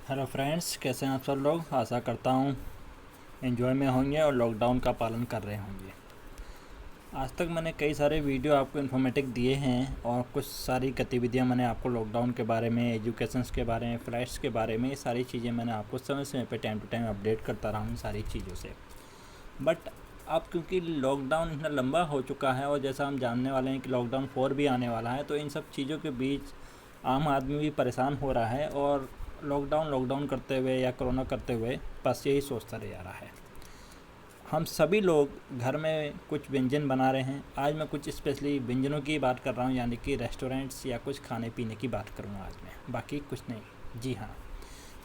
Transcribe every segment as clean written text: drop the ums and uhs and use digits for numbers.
Hello friends, कैसे हैं आप सब लोग। आशा करता हूँ एंजॉय में होंगे और लॉकडाउन का पालन कर रहे होंगे। आज तक मैंने कई सारे वीडियो आपको इन्फॉर्मेटिव दिए हैं और कुछ सारी गतिविधियाँ मैंने आपको लॉकडाउन के बारे में, एजुकेशंस के बारे में, फ्लैट्स के बारे में, ये सारी चीज़ें मैंने आपको समय समय पे टाइम टू टाइम अपडेट करता रहा हूँ सारी चीज़ों से। बट अब क्योंकि लॉकडाउन इतना लंबा हो चुका है और जैसा हम जानने वाले हैं कि लॉकडाउन 4 भी आने वाला है, तो इन सब चीज़ों के बीच आम आदमी भी परेशान हो रहा है और लॉकडाउन लॉकडाउन करते हुए या कोरोना करते हुए बस यही सोचता रह जा रहा है। हम सभी लोग घर में कुछ व्यंजन बना रहे हैं। आज मैं कुछ स्पेशली व्यंजनों की बात कर रहा हूँ, यानी कि रेस्टोरेंट्स या कुछ खाने पीने की बात करूँगा आज मैं, बाकी कुछ नहीं। जी हाँ,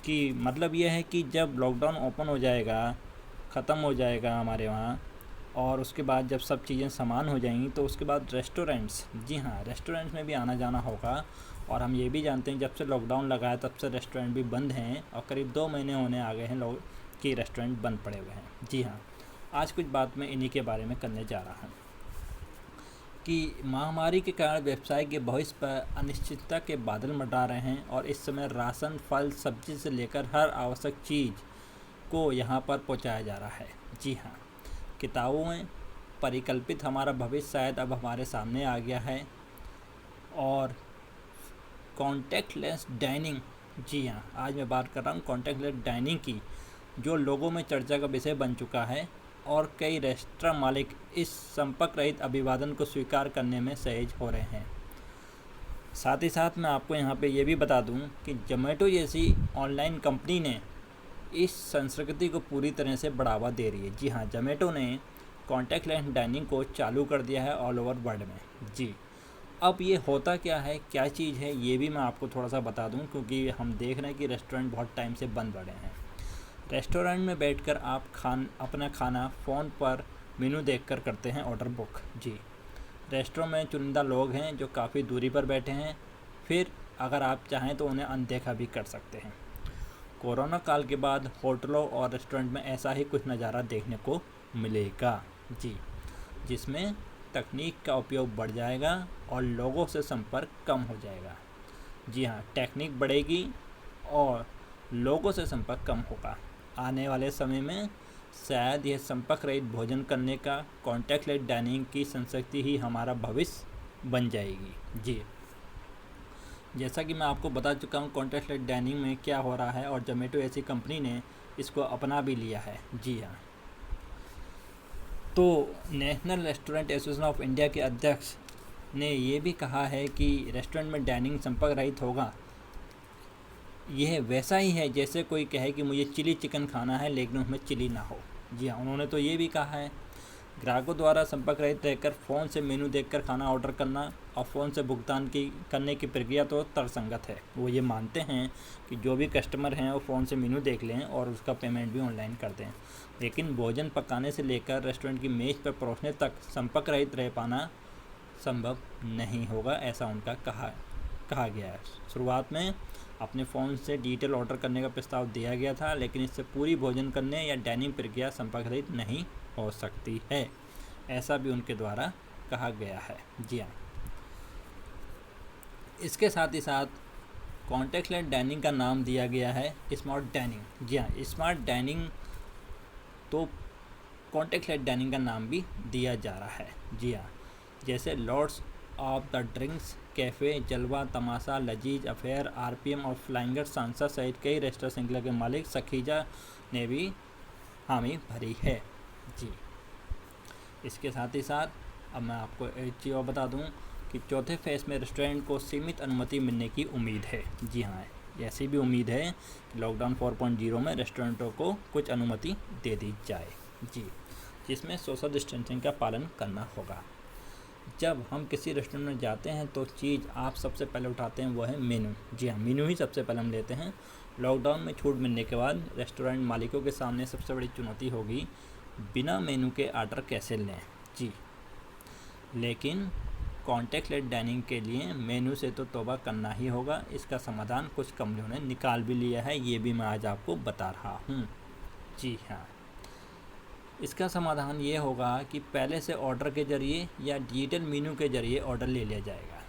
कि मतलब यह है कि जब लॉकडाउन ओपन हो जाएगा, ख़त्म हो जाएगा हमारे वहाँ, और उसके बाद जब सब चीज़ें समान हो जाएंगी तो उसके बाद रेस्टोरेंट्स, जी हाँ, रेस्टोरेंट्स में भी आना जाना होगा। और हम ये भी जानते हैं जब से लॉकडाउन लगा है तब से रेस्टोरेंट भी बंद हैं और करीब 2 महीने होने आ गए हैं लोग कि रेस्टोरेंट बंद पड़े हुए हैं। जी हाँ, आज कुछ बात मैं इन्हीं के बारे में करने जा रहा हूँ कि महामारी के कारण व्यवसाय के भविष्य पर अनिश्चितता के बादल मंडरा रहे हैं और इस समय राशन, फल, सब्जी से लेकर हर आवश्यक चीज़ को यहाँ पर पहुँचाया जा रहा है। जी हाँ, किताबों में परिकल्पित हमारा भविष्य शायद अब हमारे सामने आ गया है। और कॉन्टैक्टलेस डाइनिंग, जी हाँ, आज मैं बात कर रहा हूँ कॉन्टैक्टलेस डाइनिंग की, जो लोगों में चर्चा का विषय बन चुका है और कई रेस्टोरेंट मालिक इस संपर्क रहित अभिवादन को स्वीकार करने में सहज हो रहे हैं। साथ ही साथ मैं आपको यहाँ पे ये भी बता दूँ कि जोमेटो जैसी ऑनलाइन कंपनी ने इस संस्कृति को पूरी तरह से बढ़ावा दे रही है। जी हाँ, जोमेटो ने कॉन्टैक्टलेस डाइनिंग को चालू कर दिया है ऑल ओवर वर्ल्ड में। जी, अब ये होता क्या है, क्या चीज़ है, ये भी मैं आपको थोड़ा सा बता दूं, क्योंकि हम देख रहे हैं कि रेस्टोरेंट बहुत टाइम से बंद पड़े हैं। रेस्टोरेंट में बैठकर आप अपना खाना फ़ोन पर मेनू देखकर करते हैं ऑर्डर बुक। जी, रेस्टोरेंट में चुनिंदा लोग हैं जो काफ़ी दूरी पर बैठे हैं, फिर अगर आप चाहें तो उन्हें अनदेखा भी कर सकते हैं। कोरोना काल के बाद होटलों और रेस्टोरेंट में ऐसा ही कुछ नज़ारा देखने को मिलेगा। जी, जिसमें तकनीक का उपयोग बढ़ जाएगा और लोगों से संपर्क कम हो जाएगा। जी हाँ, टेक्निक बढ़ेगी और लोगों से संपर्क कम होगा। आने वाले समय में शायद यह संपर्क रहित भोजन करने का कॉन्टैक्टलेस डाइनिंग की संस्कृति ही हमारा भविष्य बन जाएगी। जी, जैसा कि मैं आपको बता चुका हूँ कॉन्टैक्टलेस डाइनिंग में क्या हो रहा है और जोमेटो ऐसी कंपनी ने इसको अपना भी लिया है। जी हाँ, तो national restaurant association of India के अध्यक्ष ने ये भी कहा है कि रेस्टोरेंट में डाइनिंग संपर्क रहित होगा। यह वैसा ही है जैसे कोई कहे कि मुझे चिली चिकन खाना है लेकिन उसमें चिली ना हो। जी हाँ, उन्होंने तो ये भी कहा है ग्राहकों द्वारा संपर्क रहित रहकर फ़ोन से मेनू देखकर खाना ऑर्डर करना और फ़ोन से भुगतान करने की प्रक्रिया तो तर्कसंगत है। वो ये मानते हैं कि जो भी कस्टमर हैं वो फ़ोन से मेनू देख लें और उसका पेमेंट भी ऑनलाइन कर दें, लेकिन भोजन पकाने से लेकर रेस्टोरेंट की मेज़ पर परोसने तक संपर्क रहित रह पाना संभव नहीं होगा, ऐसा उनका कहा गया है। शुरुआत में अपने फ़ोन से डिजिटल ऑर्डर करने का प्रस्ताव दिया गया था, लेकिन इससे पूरी भोजन करने या डाइनिंग प्रक्रिया संपर्क रहित नहीं हो सकती है, ऐसा भी उनके द्वारा कहा गया है। जी हाँ, इसके साथ ही साथ कॉन्टैक्टलेस डाइनिंग का नाम दिया गया है स्मार्ट डाइनिंग। जी हाँ, स्मार्ट डाइनिंग तो कॉन्टैक्टलेस डाइनिंग का नाम भी दिया जा रहा है। जी हाँ, जैसे Lords of the Drinks, cafe, Jalwa, Tamasha, लजीज, अफेयर, आरपीएम और फ्लाइंगर सांसद सहित कई रेस्टोरेंट श्रृंखला के मालिक सखीजा ने भी हामी भरी है। जी, इसके साथ ही साथ अब मैं आपको एक चीज़ और बता दूं कि चौथे फेज़ में रेस्टोरेंट को सीमित अनुमति मिलने की उम्मीद है। जी हाँ, ऐसी भी उम्मीद है कि लॉकडाउन 4.0 में रेस्टोरेंटों को कुछ अनुमति दे दी जाए। जी, जिसमें सोशल डिस्टेंसिंग का पालन करना होगा। जब हम किसी रेस्टोरेंट में जाते हैं तो चीज़ आप सबसे पहले उठाते हैं वो है मेनू। जी हाँ, मेनू ही सबसे पहले हम लेते हैं। लॉकडाउन में छूट मिलने के बाद रेस्टोरेंट मालिकों के सामने सबसे बड़ी चुनौती होगी बिना मेनू के ऑर्डर कैसे लें। जी, लेकिन कॉन्टैक्टलेस डाइनिंग के लिए मेनू से तो तौबा करना ही होगा। इसका समाधान कुछ कंपनियों ने निकाल भी लिया है, ये भी मैं आज आपको बता रहा हूँ। जी हाँ, इसका समाधान ये होगा कि पहले से ऑर्डर के ज़रिए या डिजिटल मेनू के ज़रिए ऑर्डर ले लिया जाएगा।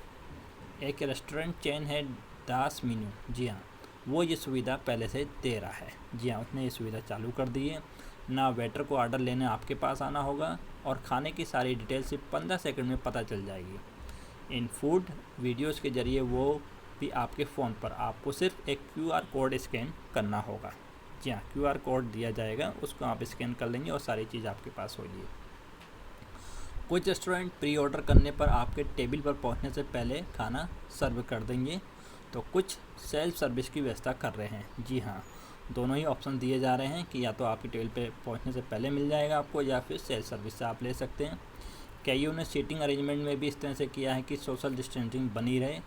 एक रेस्टोरेंट चेन है दास मेनू। जी हाँ, वो ये सुविधा पहले से दे रहा है। जी हाँ, उसने ये सुविधा चालू कर दी है। ना वेटर को ऑर्डर लेने आपके पास आना होगा और खाने की सारी डिटेल सिर्फ 15 सेकंड में पता चल जाएगी। इन फूड वीडियोस के ज़रिए वो भी आपके फ़ोन पर। आपको सिर्फ एक QR कोड स्कैन करना होगा। जी हाँ, QR कोड दिया जाएगा, उसको आप स्कैन कर लेंगे और सारी चीज़ आपके पास होगी। कुछ रेस्टोरेंट प्री ऑर्डर करने पर आपके टेबल पर पहुंचने से पहले खाना सर्व कर देंगे, तो कुछ सेल्फ सर्विस की व्यवस्था कर रहे हैं। जी हाँ, दोनों ही ऑप्शन दिए जा रहे हैं कि या तो आपके टेबल पे पहुंचने से पहले मिल जाएगा आपको, या फिर सेल्फ सर्विस से आप ले सकते हैं। कईयों ने सीटिंग अरेंजमेंट में भी इस तरह से किया है कि सोशल डिस्टेंसिंग बनी रहे।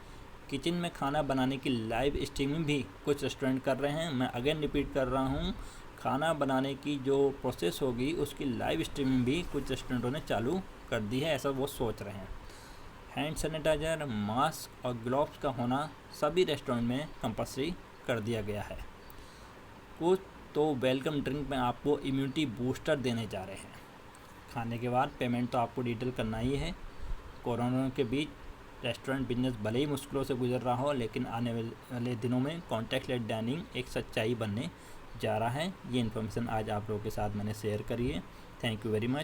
किचन में खाना बनाने की लाइव स्ट्रीमिंग भी कुछ रेस्टोरेंट कर रहे हैं। मैं अगेन रिपीट कर रहा हूँ, खाना बनाने की जो प्रोसेस होगी उसकी लाइव स्ट्रीमिंग भी कुछ रेस्टोरेंटों ने चालू कर दी है, ऐसा वो सोच रहे हैं। हैंड सैनिटाइज़र, मास्क और ग्लव्स का होना सभी रेस्टोरेंट में कंपल्सरी कर दिया गया है। कुछ तो वेलकम ड्रिंक में आपको इम्यूनिटी बूस्टर देने जा रहे हैं। खाने के बाद पेमेंट तो आपको डिटेल करना ही है। कोरोना के बीच रेस्टोरेंट बिजनेस भले ही मुश्किलों से गुजर रहा हो, लेकिन आने वाले दिनों में कॉन्टैक्टलेस डाइनिंग एक सच्चाई बनने जा रहा है। ये इन्फॉर्मेशन आज आप लोगों के साथ मैंने शेयर करी है। Thank you very much.